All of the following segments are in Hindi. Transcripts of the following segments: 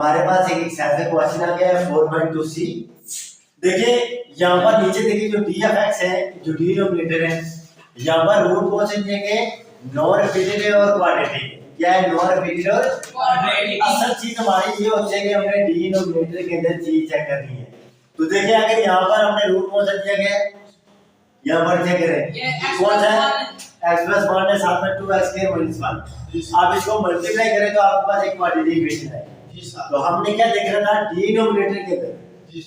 हमारे पास एक एग्जाम्पल क्वेश्चन आ गया है 4.2c। देखिए यहाँ पर नीचे देखिए जो डी एफ एक्स है, जो डिनोमिनेटर है, यहाँ पर रूट क्वेश्चन देंगे नॉन रिपीटेड और क्वाड्रेटिक है। क्या है? नॉन रिपीटेड और क्वाड्रेटिक। असल चीज हमारी ये होती है कि हमने डिनोमिनेटर के अंदर चीज चेक करनी है। तो देखिए अगर यहाँ पर हमने रूट क्वेश्चन दिया गया है, यहाँ पर चेक करें कौन सा है? x plus 1 है, साथ में 2x square minus 1। आप इसको मल्टीप्लाई करें तो आपके पास एक क्वाड्रेटिक इक्वेशन है। तो हमने क्या देखना था? डिनोमिनेटर के अंदर।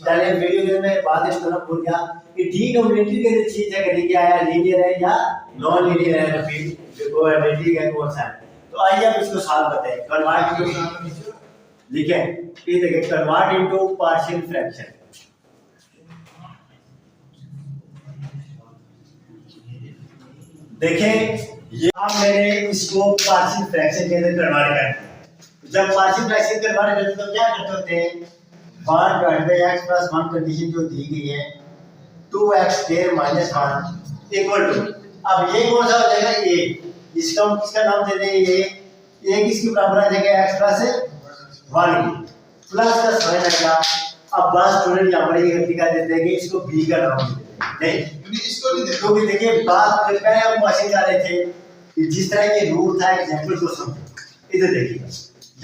पहले वीडियो में बात इस तरह भूल गया कि डिनोमिनेटर के अंदर चीज है कि क्या है, लीनियर है या नॉन लीनियर है, तो फिर जो क्वाड्रेटिक है कौन सा है। तो आइए अब इसको सॉल्व करते हैं। कन्वर्ट इनटू, लिखें ये देखिए, कन्वर्ट इनटू पार्शियल फ्रैक्शन। देखें ये अब मैंने इसको पार्शियल फ्रैक्शन के अंदर कन्वर्ट कर दिया। जब पार्शियल फ्रैक्शन कन्वर्ट करते तो क्या करते होते हैं? 1 divide by x plus 1 condition जो दी गई है 2x square minus 1 equal to, अब ये कौन सा हो जाएगा? a। इसका हम किसका नाम दे दें? ये a किसके बराबर आ जाएगा? x प्लस 1 प्लस का साइन आएगा। अब बस स्टूडेंट यहां पर ये गलती कर देते हैं कि इसको b का नाम दे देते हैं। नहीं इसको नहीं दे, क्योंकि देखिए बात जो पहले हम क्वेश्चन कर रहे थे कि जिस तरह ये रूट था एग्जांपल को समझो। इधर देखिए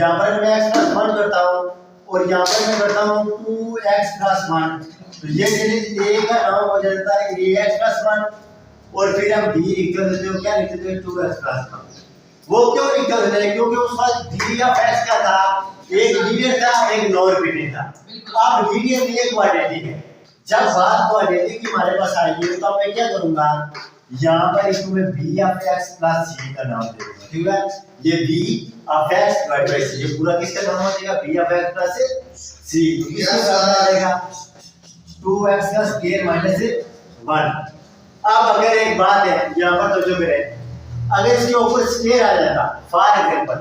यहाँ पर मैं x प्लस 1 करता हूँ और यहाँ पर मैं करता हूँ 2x प्लस 1, तो ये मेरे a का नाम हो जाता है ax प्लस 1 और फिर हम b लिख देते हो। क्या लिख देते हो? 2x plus 1। वो क्यों लिख देते हैं? क्योंकि उस वक्त d ऑफ x क्या था? एक लीनियर था, एक नॉन रिपीटेड था। अब लीनियर में एक क्वाड्रेटिक है। जब बात क्वाड्रेटिक की हमारे पास आएगी तो मैं क्या करूंगा? यहाँ पर इसको मैं b of x plus c का नाम दे दूंगा। ठीक है, ये b of x divide by c, ये पूरा किसका नाम हो जाएगा? b of x plus c। किसका नाम आ जाएगा? 2x का स्क्वायर माइनस 1। अब अगर एक बात है यहाँ पर तो जो करें, अगर इसके ऊपर स्क्वायर आ जाता फॉर एग्जांपल,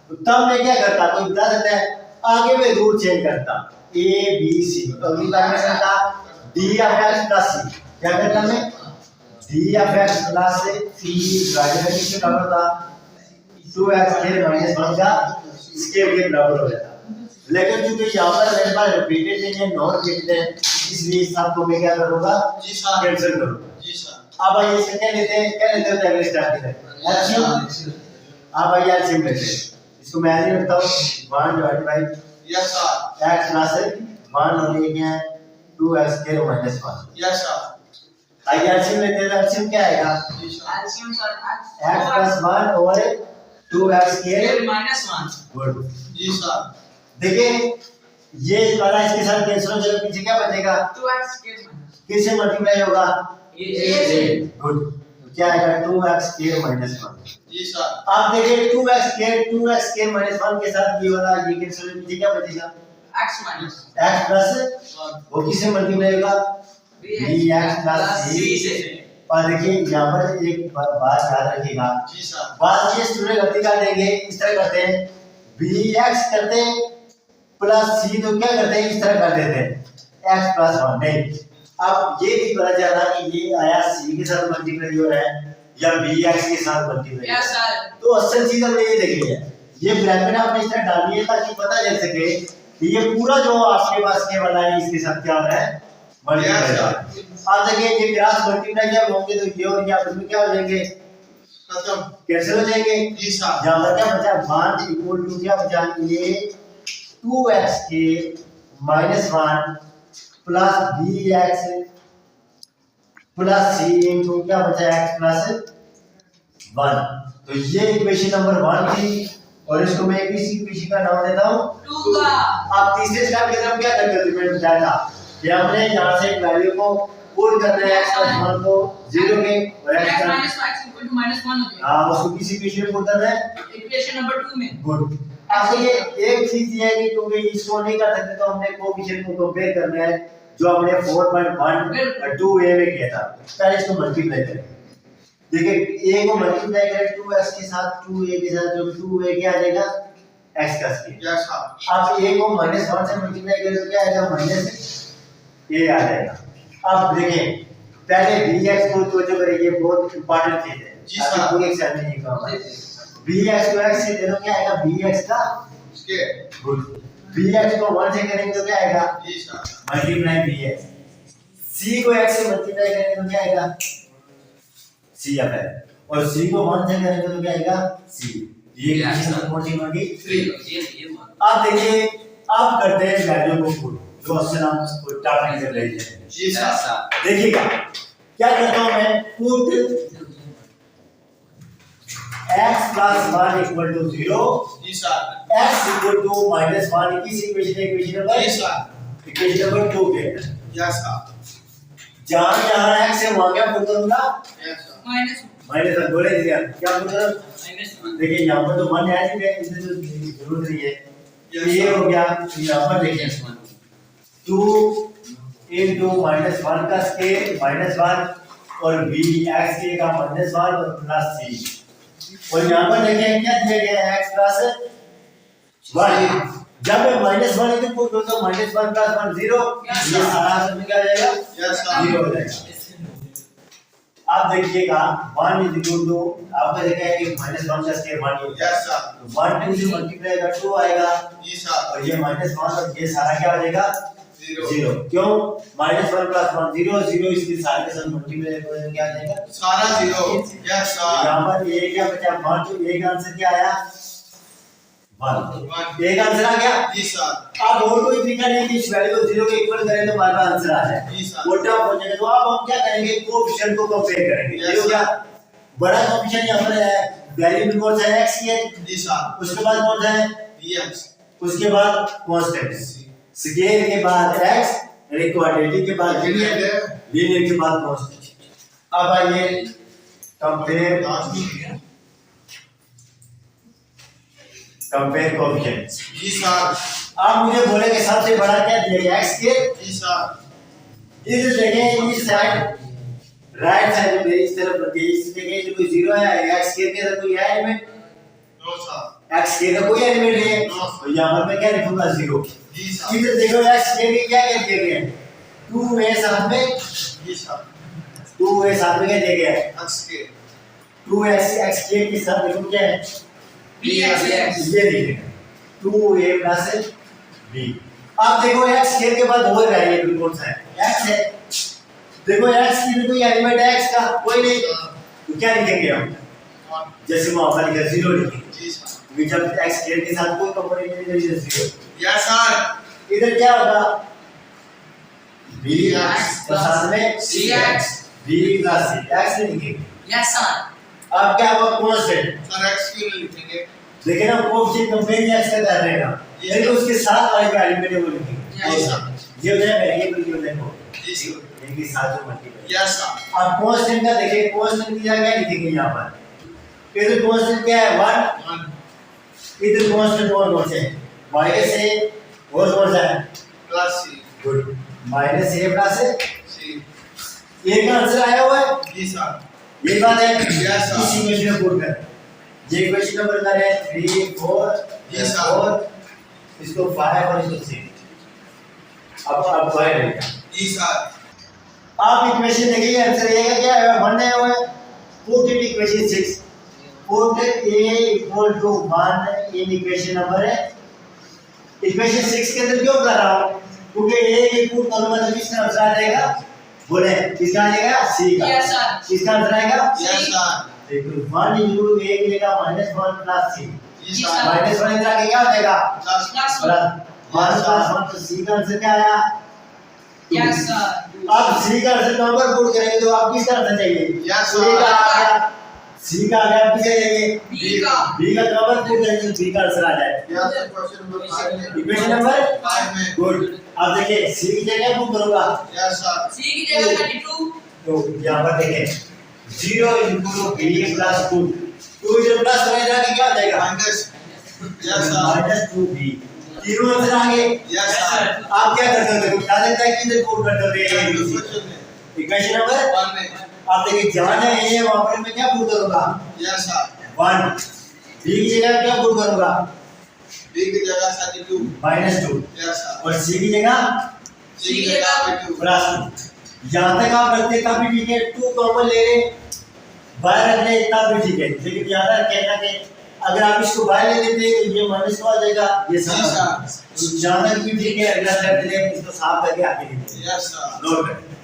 तो तब मैं क्या करता? कोई बता सकता है? आगे मैं रूट चेंज करता a b c। तो अगली बार मैं करता d of x plus c। क्या करता मैं? d of x plus c divided by किसके बराबर था? 2x स्क्वायर माइनस 1 का स्क्वायर के बराबर हो जाता। लेकिन क्योंकि यहाँ पर मेरे पास रिपीटेड नहीं है, नॉन रिपीटेड है, इसलिए सबको मैं क्या करूँगा? कैंसिल करूँगा। जी सर। अब आइए इसका क्या लेते हैं? क्या लेते हैं अगले स्टेप के लिए? एलसीएम। अब आइए एलसीएम लेते हैं। इसको मैं ऐसे लिखता हूँ 1 divided by yes sir x plus 1 और ये क्या है? 2x square minus 1। Yes sir. आइए एलसीएम लेते हैं। एलसीएम क्या आएगा? एलसीएम सर x प्लस 1 और 2x स्क्वायर माइनस 1। गुड। जी सर। देखिए ये वाला इसके साथ कैंसिल हो जाएगा, पीछे क्या बचेगा? 2x स्क्वायर माइनस, किससे मल्टीप्लाई होगा? ये से। गुड। तो क्या आएगा? 2x square minus 1। जी सर। आप देखिए 2x स्क्वायर माइनस 1 के साथ ये वाला ये कैंसिल हो, पीछे क्या बचेगा? x माइनस x प्लस 1 वो किससे मल्टीप्लाई होगा? bx प्लस c से। और देखिए यहाँ पर एक बात याद रखिएगा। जी सर। बात ये स्टूडेंट गलती कर देंगे, इस तरह करते हैं bx करते हैं प्लस c, तो क्या करते हैं? इस तरह कर देते हैं x प्लस 1। नहीं, अब ये नहीं पता चला कि ये आया c के साथ मल्टीप्लाई हो रहा है या bx के साथ मल्टीप्लाई। Yes sir. तो असल चीज हमने ये देखी है, ये ब्रैकेट आपने इस तरह डाली है ताकि पता चल सके कि ये पूरा जो आपके पास के वाला है इसके साथ क्या हो रहा है? मल्टीप्लाई। अब देखिए ये क्रॉस मल्टीप्लाई जब होंगे तो ये और ये आपस में क्या हो जाएंगे? खत्म, कैंसिल हो जाएंगे। जी सर। यहां पर क्या बचा? 1 इक्वल टू क्या बचा? ये 2x के minus 1 plus bx plus c into क्या बचा? x plus 1। तो ये इक्वेशन नंबर 1 थी और इसको मैं किसी इक्वेशन का नाम देता हूं 2 का। अब तीसरे स्टेप की तरफ क्या करते थे? मैं बताया था कि हमने यहां से एक वैल्यू को पुट करना है x प्लस 1 को 0 के और x minus x equal to minus 1 हो गया। हां, उसको किसी इक्वेशन में पुट करना है इक्वेशन नंबर 2 में। गुड। अब ये एक चीज ये है कि क्योंकि इसको नहीं कर सकते तो हमने कोएफिशिएंट को कंपेयर करना है जो हमने 4.1 और 2a में किया था। पहले इसको मल्टीप्लाई करें। देखिए a को मल्टीप्लाई करें 2x के साथ 2a के साथ, जो 2a क्या आ जाएगा? x का स्क्वायर। Yes sir. अब a को -1 से मल्टीप्लाई करें तो क्या आएगा? -a आ जाएगा। अब देखिए पहले bx को तो जो करेंगे बहुत इंपॉर्टेंट चीज है। जी सर। पूरे एग्जाम में ये काम है। bx को x से दे दो, क्या आएगा? bx का स्क्वायर। गुड। bx को 1 से करेंगे तो क्या आएगा जी सर मल्टीप्लाई bx, c को x से मल्टीप्लाई करेंगे तो क्या आएगा c अब है, और c को 1 से करेंगे तो क्या आएगा c। ये इक्वेशन कौन सी होगी 3। ये मान अब देखिए अब करते हैं वैल्यू को पुट, जो ऑप्शन हम उल्टा नहीं कर रहे हैं। जी सर देखिएगा क्या करता हूं मैं, put x plus 1 equal to 0, जी sir x equal to minus 1 किस इक्वेशन है, इक्वेशन नंबर 2 के अंदर यस सर जहां जहां x है वहां क्या पुट करूंगा यस सर माइनस माइनस 1 बोले दिया क्या पुट करूं, माइनस 1 देखिए यहां पर तो 1 है ही है, इसमें तो जरूरत नहीं है, Yes, ये sir. हो गया, तो यहां पर देखिए 2 into -1 का स्केल -1 और b x के का -1 और प्लस c, और यहां पर देखिए क्या दिया गया है x प्लस 1, जब मैं -1 इधर पुट करूं तो -1 प्लस 1 0, Yes, ये sir. सारा सब क्या हो जाएगा यस सर 0 हो जाएगा। आप देखिएगा 1 is equal to आपका देखा है कि -1 का स्केल 1 ही होता है, यस सर तो 1 2 से मल्टीप्लाई कर 2 आएगा, जी सर और ये -1 और ये सारा क्या हो जाएगा 0 0, क्यों -1 प्लस 1 0 0, इसके सारे के साथ मल्टीप्लाई करें क्या आ जाएगा सारा 0 यस सर यहां पर ये क्या बचा 1, तो एक आंसर क्या आया 1, एक आंसर आ गया। जी सर अब और कोई तरीका नहीं कि इस वैल्यू को 0 के इक्वल करें तो हमारा आंसर आ जाए, जी सर उल्टा हो जाएगा, तो अब हम क्या करेंगे कोएफिशिएंट को कंपेयर करेंगे, ये हो गया बड़ा कोएफिशिएंट यहां पर है, वैल्यू में कौन सा है x है, जी सर उसके बाद कौन सा है, dx उसके बाद कांस्टेंट, स्केल के बाद x, यानी क्वाड्रेटिक के बाद लीनियर के बाद कांस्टेंट। अब आइए कंपेयर कोएफिशिएंट। जी सर आप मुझे बोले कि सबसे बड़ा क्या दिया गया x के, जी सर इधर देखें इस साइड राइट साइड में इस तरफ रखिए, इस देखें जो कोई 0 है, x के अंदर कोई है एलिमेंट, नो सर x के का कोई एलिमेंट नहीं है, तो यहां पर मैं क्या लिखूंगा 0। जी सर इधर देखो x के भी क्या क्या दिया गया है 2a साथ में, जी सर 2a साथ में क्या दिया गया है x के 2x x के साथ देखो क्या है bx ये देखिए 2a प्लस b। अब देखो x के बाद और वेरिएबल कौन सा है x है, देखो x की कोई एलिमेंट है x का कोई नहीं, तो क्या लिखेंगे हम, जैसे वहां पर लिखा 0 लिखेंगे, जी सर क्योंकि जब x के साथ कोई कंपैरिजन नहीं है 0, यस सर इधर क्या होगा b x और साथ में cx b plus c, x नहीं लिखेंगे। यस सर अब क्या होगा कांस्टेंट, सर x क्यों नहीं लिखेंगे लेकिन हम कोएफिशिएंट कंपेयर x का कर रहे हैं ना, लेकिन उसके साथ वाले का एलिमेंट है वो लिखेंगे, जी सर ये हो जाए वेरिएबल की वजह को जी सर इनके साथ जो मल्टीप्लाई। यस सर अब कांस्टेंट का देखिए, कांस्टेंट की जगह क्या लिखेंगे यहां पर, इधर कांस्टेंट क्या है 1, 1 इधर कांस्टेंट कौन से है माइनस a और कौन सा है plus c good minus a plus c a का आंसर आया हुआ है, जी सर ये बात है Yes, sir. इसी इक्वेशन में पुट कर, ये इक्वेशन नंबर क्या है 3 4 Yes, sir. 4 इसको 5 और इसको 6, अब फाइंड करेंगे। जी सर आप इक्वेशन देखिए आंसर ये है क्या है 1 है वो put in equation 6, put a equal to 1 in equation number है इक्वेशन 6 के अंदर क्यों कर रहा हूं, क्योंकि a की पुट करूंगा तो किस तरफ से आ जाएगा, बोले किसका आ जाएगा c का, Yes, sir. किसका आंसर आएगा यस सर देखो 1 into a मिलेगा -1 प्लस c, जी Yes, सर sir. -1 इधर आके क्या हो जाएगा प्लस प्लस प्लस 1 प्लस 1, तो c का आंसर क्या आया यस सर अब c का आंसर नंबर पुट करेंगे तो आप किसका आंसर चाहिए, Yes, तो a का आ गया, c का आ गया, आप किसे चाहिए b का b का नंबर पुट करेंगे तो b का आंसर आ जाए, यस सर क्वेश्चन नंबर 5 में इक्वेशन नंबर 5 में गुड। अब देखिए c की जगह पुट करूंगा यस सर c की जगह 32 तो यहां पर देखें 0 into b plus 2 2 इधर प्लस हो जाएगा क्या हो जाएगा माइनस यस सर -2b, तीनों आंसर आ गए। यस सर आप क्या करते हो देखो बता देता है कि इधर पुट कर दोगे क्वेश्चन में इक्वेशन नंबर 1 में आप देखिए जहां है ये वहां पर मैं क्या पुट करूंगा यस सर 1, b की जगह क्या पुट करूंगा b की जगह 32 -2 यस सर और c की जगह c की जगह 2 प्लस 2, यहां तक आप रखते तब भी ठीक है, 2 कॉमन ले ले बाहर रख ले तब भी ठीक है, लेकिन याद रखें कि अगर आप इसको बाहर ले लेते हैं तो ये माइनस हो जाएगा, ये जी सब सर। जानक भी ठीक है, अगला स्टेप ले इसको साफ करके आगे लेते हैं। Yes sir. नोट करें।